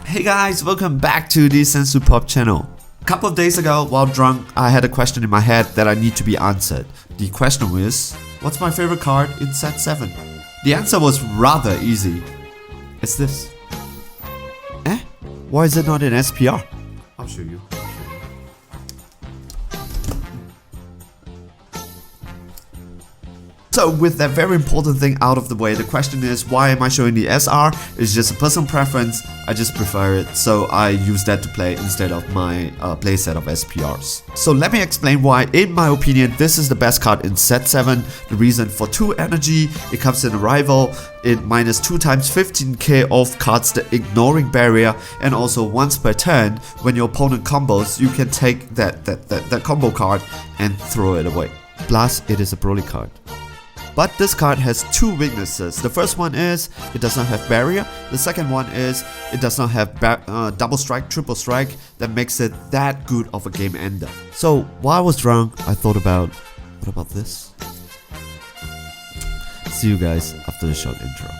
Hey guys, welcome back to the Sensu Pop channel. A couple of days ago, while drunk, I had a question in my head that I need to be answered. The question was, what's my favorite card in set 7? The answer was rather easy. It's this. Why is it not in SPR? I'll show you. So with that very important thing out of the way, the question is, why am I showing the SR? It's just a personal preference, I just prefer it, so I use that to play instead of my playset of SPRs. So let me explain why, in my opinion, this is the best card in set 7. The reason: for 2 energy, it comes in Arrival, it minus 2 times 15k off cards the ignoring barrier, and also once per turn, when your opponent combos, you can take that combo card and throw it away. Plus, it is a Broly card. But this card has 2 weaknesses. The first one is it does not have barrier. The second one is it does not have double strike, triple strike that makes it that good of a game ender. So while I was drunk, I thought about, what about this? See you guys after the short intro.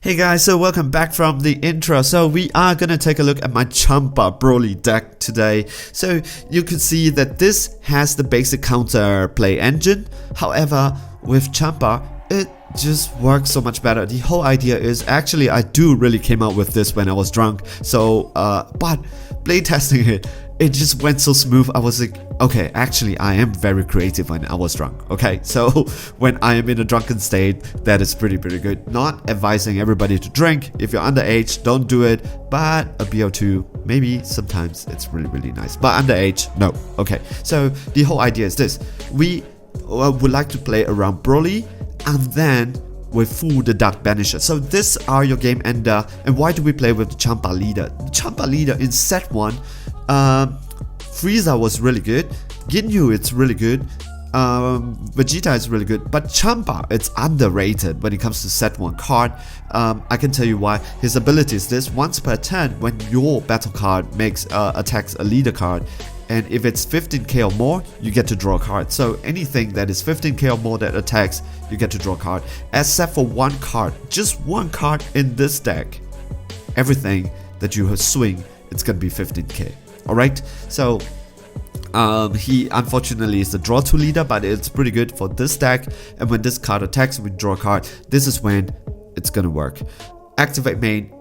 Hey guys, so welcome back from the intro. So we are gonna take a look at my Champa Broly deck today. So you can see that this has the basic counter play engine. However, with Champa, it just works so much better. The whole idea is, actually I do really came out with this when I was drunk. So, but playtesting it just went so smooth. I was like, okay, actually I am very creative when I was drunk. Okay, so when I am in a drunken state, that is pretty good. Not advising everybody to drink. If you're underage, don't do it. But a beer or two, maybe sometimes it's really nice. But underage, no. Okay, so the whole idea is this: we would like to play around Broly, and then with full the Dark Banisher. So these are your game ender. And why do we play with the Champa leader? The Champa leader in set 1, Frieza was really good, Ginyu it's really good, Vegeta is really good, but Champa, it's underrated when it comes to set 1 card. I can tell you why. His ability is this: once per turn, when your battle card makes attacks a leader card, and if it's 15k or more, you get to draw a card. So anything that is 15k or more that attacks, you get to draw a card. Except for one card, just one card in this deck. Everything that you swing, it's gonna be 15k. Alright? So he unfortunately is the draw 2 leader, but it's pretty good for this deck. And when this card attacks, we draw a card. This is when it's gonna work. Activate main.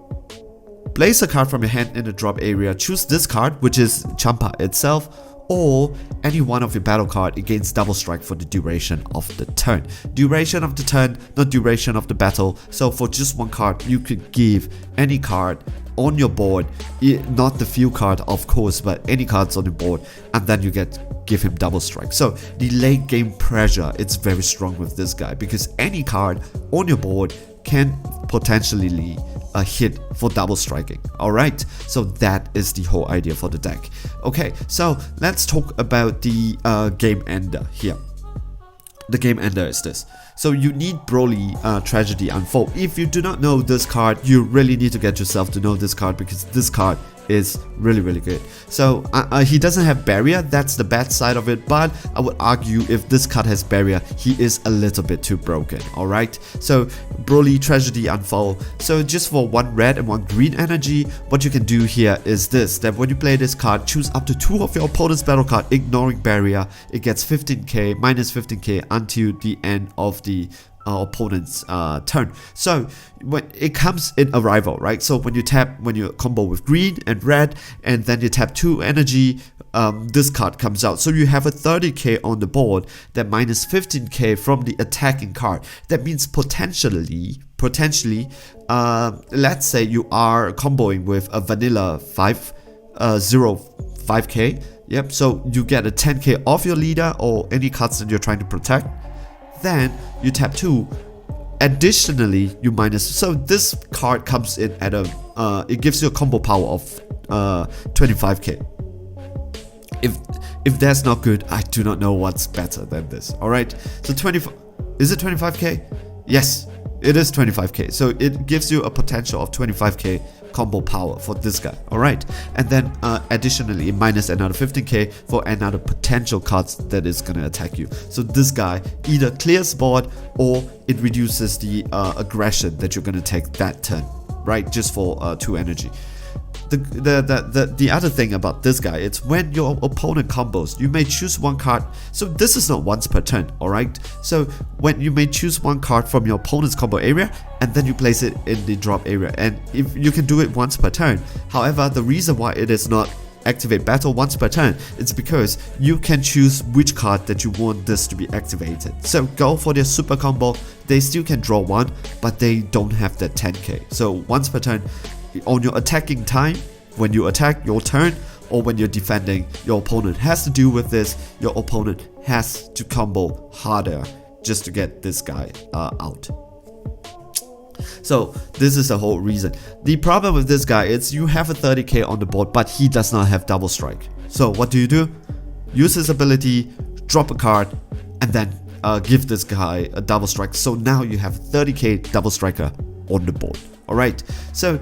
Place a card from your hand in the drop area. Choose this card, which is Champa itself, or any one of your battle card. It gains double strike for the duration of the turn. Duration of the turn, not duration of the battle. So for just one card, you could give any card on your board, not the field card of course, but any cards on your board, and then you give him double strike. So the late game pressure, it's very strong with this guy, because any card on your board can potentially a hit for double striking. Alright, so that is the whole idea for the deck. Okay, so let's talk about the game ender here. The game ender is this. So you need Broly Tragedy Unfold. If you do not know this card, you really need to get yourself to know this card, because this card is really good. So he doesn't have barrier, that's the bad side of it, but I would argue if this card has barrier, he is a little bit too broken. Alright, so Broly Tragedy Unfold. So just for 1 red and 1 green energy, what you can do here is this: that when you play this card, choose up to 2 of your opponent's battle card ignoring barrier. It gets 15k, minus 15k until the end of the opponent's turn. So when it comes in Arrival, right? So when you combo with green and red, and then you tap 2 energy, this card comes out. So you have a 30k on the board, that minus 15k from the attacking card. That means potentially, let's say you are comboing with a vanilla 5k. Yep, so you get a 10k off your leader or any cards that you're trying to protect. Then you tap 2. Additionally, you minus. So this card comes in at a. It gives you a combo power of 25k. If that's not good, I do not know what's better than this. All right. So 25. Is it 25k? Yes, it is 25k. So it gives you a potential of 25k combo power for this guy. Alright, and then additionally minus another 15k for another potential cards that is gonna attack you. So this guy either clears board or it reduces the aggression that you're gonna take that turn, right? Just for 2 energy. The other thing about this guy, it's when your opponent combos, you may choose one card. So this is not once per turn, alright? So when you may choose one card from your opponent's combo area and then you place it in the drop area, and if you can do it once per turn. However, the reason why it is not activate battle once per turn, it's because you can choose which card that you want this to be activated. So go for their super combo, they still can draw 1, but they don't have that 10k. So once per turn, on your attacking time, when you attack your turn, or when you're defending, your opponent has to deal with this. Your opponent has to combo harder just to get this guy out. So this is the whole reason. The problem with this guy is you have a 30k on the board, but he does not have double strike. So what do? Use his ability, drop a card, and then give this guy a double strike. So now you have 30k double striker on the board. Alright, so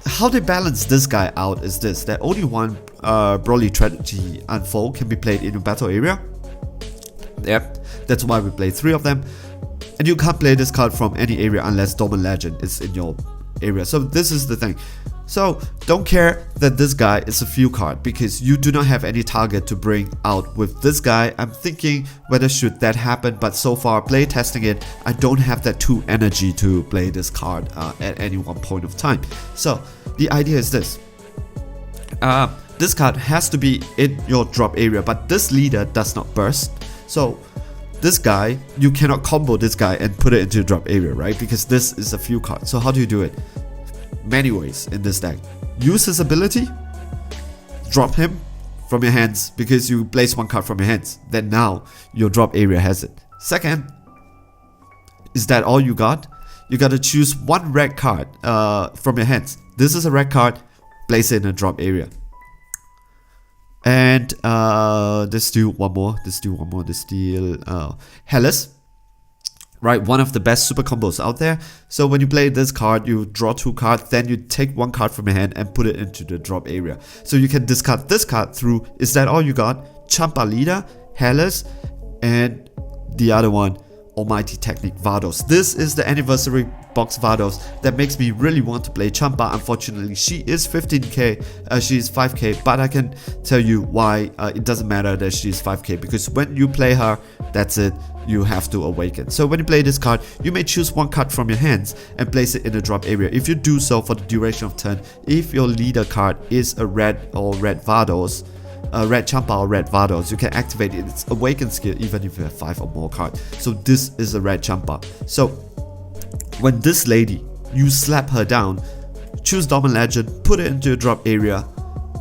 how they balance this guy out is this, that only one Broly Strategy Unfold can be played in your battle area. Yep, that's why we play 3 of them. And you can't play this card from any area unless Dormant Legend is in your area. So this is the thing. So don't care that this guy is a few card, because you do not have any target to bring out with this guy. I'm thinking whether should that happen, but so far play testing it, I don't have that 2 energy to play this card at any one point of time. So the idea is this. This card has to be in your drop area, but this leader does not burst. So this guy, you cannot combo this guy and put it into your drop area, right? Because this is a few card. So how do you do it? Many ways in this deck. Use his ability, drop him from your hands, because you place 1 card from your hands. Then now your drop area has it. Second, is that all you got? You gotta choose 1 red card from your hands. This is a red card, place it in a drop area. And there's still one more. There's still Hellas. Right, one of the best super combos out there. So when you play this card, you draw 2 cards, then you take 1 card from your hand and put it into the drop area. So you can discard this card through, is that all you got? Champa leader, Hellas, and the other one, Almighty Technique Vados. This is the anniversary box Vados that makes me really want to play Champa. Unfortunately, she is 15k, she is 5k, but I can tell you why it doesn't matter that she is 5k, because when you play her, that's it, you have to awaken. So when you play this card, you may choose 1 card from your hands and place it in the drop area. If you do so for the duration of turn, if your leader card is a red or red Vados, red Champa or red Vados, you can activate its awaken skill even if you have 5 or more cards. So this is a red Champa. So when this lady, you slap her down, choose Dormant Legend, put it into your drop area,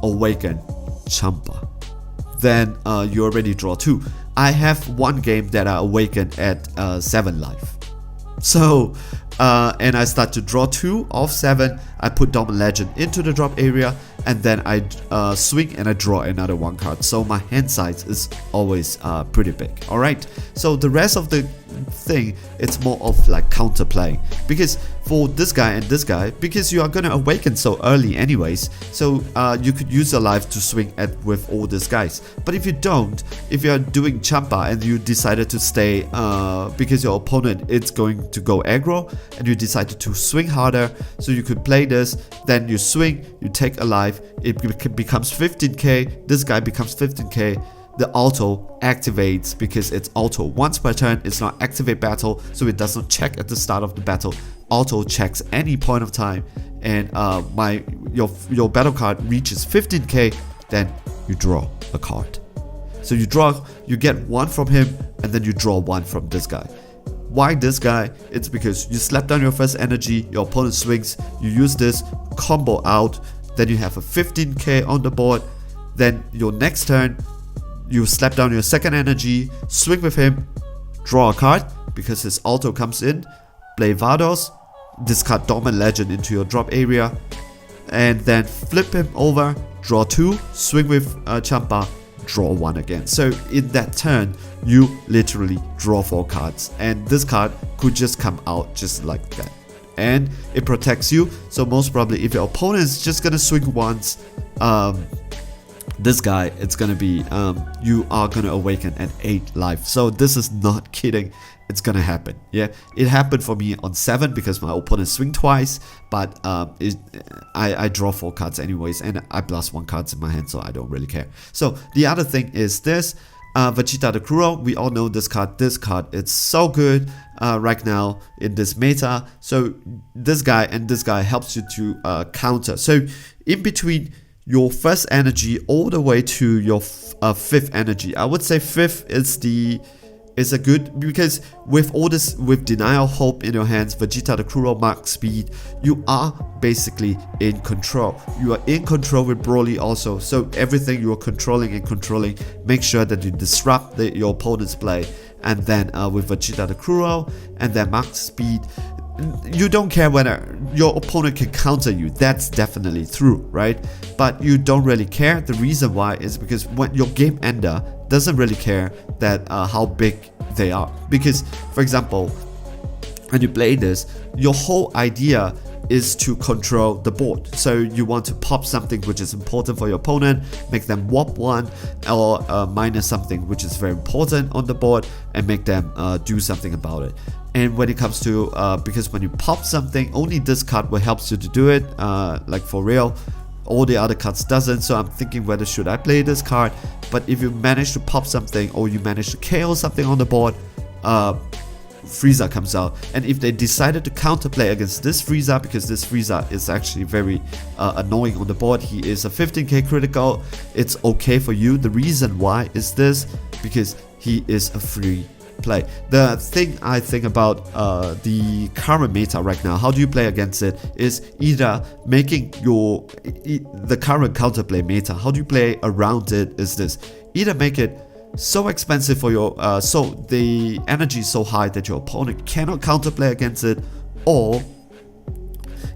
awaken Champa. Then you already draw 2. I have 1 game that I awaken at 7 life. So and I start to draw 2 of 7. I put Dormant Legend into the drop area, and then I swing and I draw another 1 card. So my hand size is always pretty big. Alright, so the rest of the thing, it's more of like counter playing, because for this guy and this guy, because you are gonna awaken so early anyways, so you could use your life to swing at with all these guys. But if you don't, if you are doing Champa and you decided to stay because your opponent is going to go aggro, and you decided to swing harder, so you could play this, then you swing, you take a life, it becomes 15k, this guy becomes 15k. The auto activates because it's auto once per turn. It's not activate battle, so it does not check at the start of the battle. Auto checks any point of time, and your battle card reaches 15k, then you draw a card. So you get 1 from him, and then you draw 1 from this guy. Why this guy? It's because you slap down your first energy, your opponent swings, you use this, combo out, then you have a 15k on the board. Then your next turn, you slap down your second energy, swing with him, draw a card, because his auto comes in, play Vados, discard Dormant Legend into your drop area, and then flip him over, draw 2, swing with Champa, draw 1 again. So in that turn, you literally draw 4 cards, and this card could just come out just like that. and it protects you. So most probably if your opponent is just gonna swing once, this guy, it's gonna be you are gonna awaken at 8 life. So this is not kidding, it's gonna happen. Yeah, it happened for me on 7 because my opponent swing twice, but I draw 4 cards anyways, and I blast 1 card in my hand, so I don't really care. So the other thing is this Vegeta the Cruel. We all know this card. It's so good right now in this meta. So this guy and this guy helps you to counter. So in between your first energy all the way to your 5th energy, I would say 5th is a good, because with all this, with Denial, Hope in your hands, Vegeta the Cruel, Max Speed, you are basically in control. You are in control with Broly also, so everything you are controlling, make sure that you disrupt your opponent's play. And then with Vegeta the Cruel and then Max Speed, you don't care whether your opponent can counter you. That's definitely true, right? But you don't really care. The reason why is because when your game ender doesn't really care that how big they are. Because, for example, when you play this, your whole idea is to control the board. So you want to pop something which is important for your opponent, make them warp 1, or minus something which is very important on the board, and make them do something about it. And when it comes to, because when you pop something, only this card will help you to do it, like for real. All the other cards doesn't, so I'm thinking whether should I play this card. But if you manage to pop something or you manage to KO something on the board, Frieza comes out. And if they decided to counterplay against this Frieza, because this Frieza is actually very annoying on the board, he is a 15k critical, it's okay for you. The reason why is this, because he is a free play. The thing I think about the current meta right now, how do you play against it, is either making the current counterplay meta, how do you play around it, is this: either make it so expensive for your so the energy is so high that your opponent cannot counterplay against it, or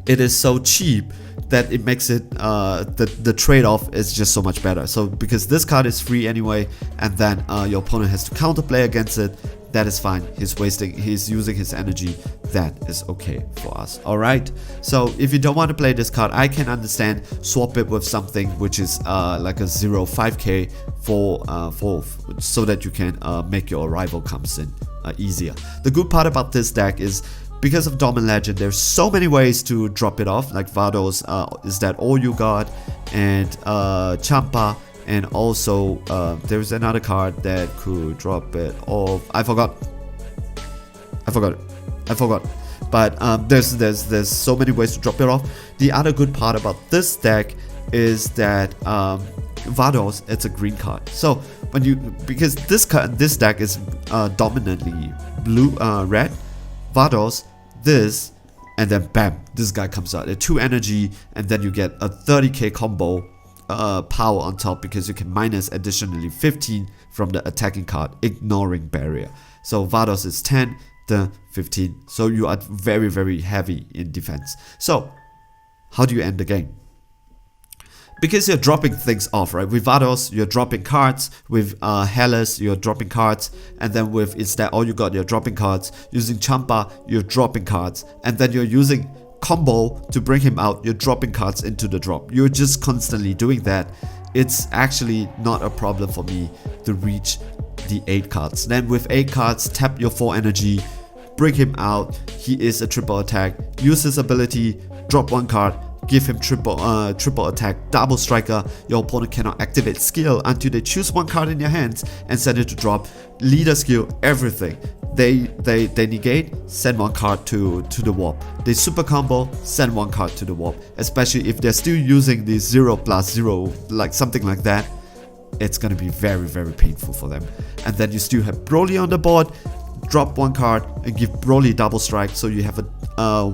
it is so cheap that it makes it the trade-off is just so much better. So because this card is free anyway, and then your opponent has to counterplay against it, that is fine. He's using his energy. That is okay for us. Alright, so if you don't want to play this card, I can understand, swap it with something which is like a 0.5k for so that you can make your arrival comes in easier. The good part about this deck is, because of Dormant Legend, there's so many ways to drop it off. Like Vados is that all you got, and Champa, and also there's another card that could drop it off. I forgot. But there's so many ways to drop it off. The other good part about this deck is that Vados, it's a green card. So when you, because this deck is dominantly red, Vados, this, and then bam, this guy comes out at 2 energy, and then you get a 30k combo power on top, because you can minus additionally 15 from the attacking card, ignoring barrier. So Vados is 10, the 15, so you are very, very heavy in defense. So how do you end the game? Because you're dropping things off, right? With Vados, you're dropping cards. With Hellas, you're dropping cards. And then with Is That All You Got, you're dropping cards. Using Champa, you're dropping cards. And then you're using Combo to bring him out, you're dropping cards into the drop. You're just constantly doing that. It's actually not a problem for me to reach the 8 cards. Then with 8 cards, tap your 4 energy, bring him out. He is a triple attack. Use his ability, drop 1 card, give him triple attack, double striker. Your opponent cannot activate skill until they choose 1 card in their hands and send it to drop. Leader skill, everything. They negate, send 1 card to the warp. They super combo, send 1 card to the warp. Especially if they're still using the 0+0, like something like that, it's gonna be very, very painful for them. And then you still have Broly on the board, drop 1 card and give Broly double strike, so you have a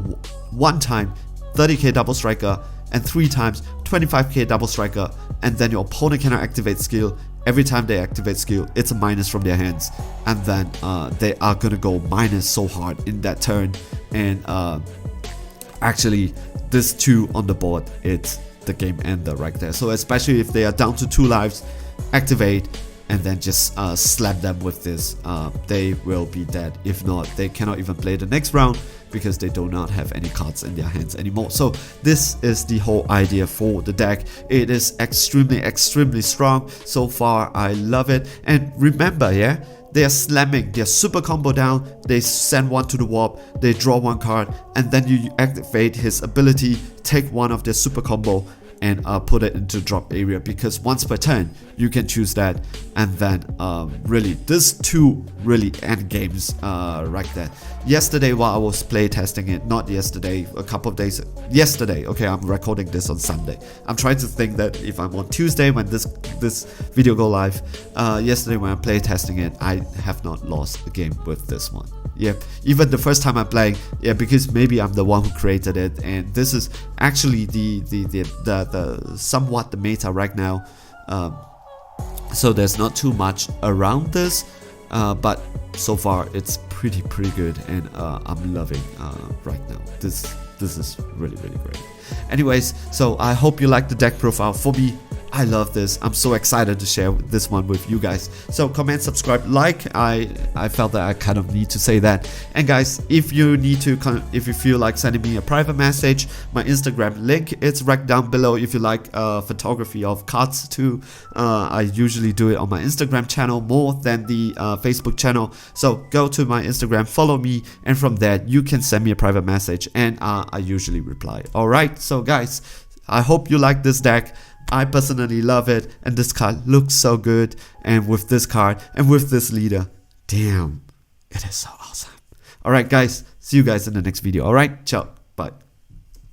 1 time 30k double striker and 3 times 25k double striker, and then your opponent cannot activate skill. Every time they activate skill, it's a minus from their hands, and then they are gonna go minus so hard in that turn. And actually this 2 on the board, it's the game ender right there. So especially if they are down to 2 lives, activate and then just slap them with this, they will be dead. If not, they cannot even play the next round. because they do not have any cards in their hands anymore. So this is the whole idea for the deck. It is extremely strong so far. I love it. And remember, yeah, they are slamming their super combo down, they send one to the warp, they draw one card, and then you activate his ability, take one of their super combo and put it into drop area, because once per turn you can choose that. And then really these two really end games right there. Yesterday while I was play testing it, not yesterday, a couple of days yesterday, okay, I'm recording this on Sunday. I'm trying to think that if I'm on Tuesday when this video go live, yesterday when I'm play testing it, I have not lost a game with this one. Yeah, even the first time I'm playing, yeah, because maybe I'm the one who created it, and this is actually the somewhat the meta right now. So there's not too much around this, but so far it's pretty good, and I'm loving right now. This is really great. Anyways, so I hope you like the deck profile. For me, I love this. I'm so excited to share this one with you guys. So comment, subscribe, like. I felt that I kind of need to say that. And guys, if you feel like sending me a private message, my Instagram link is right down below. If you like photography of cards too, I usually do it on my Instagram channel more than the Facebook channel. So go to my Instagram, follow me, and from there you can send me a private message, and I usually reply. Alright, so guys, I hope you like this deck. I personally love it, and this card looks so good, and with this card and with this leader, damn, it is so awesome. Alright guys, see you guys in the next video. Alright, ciao, bye.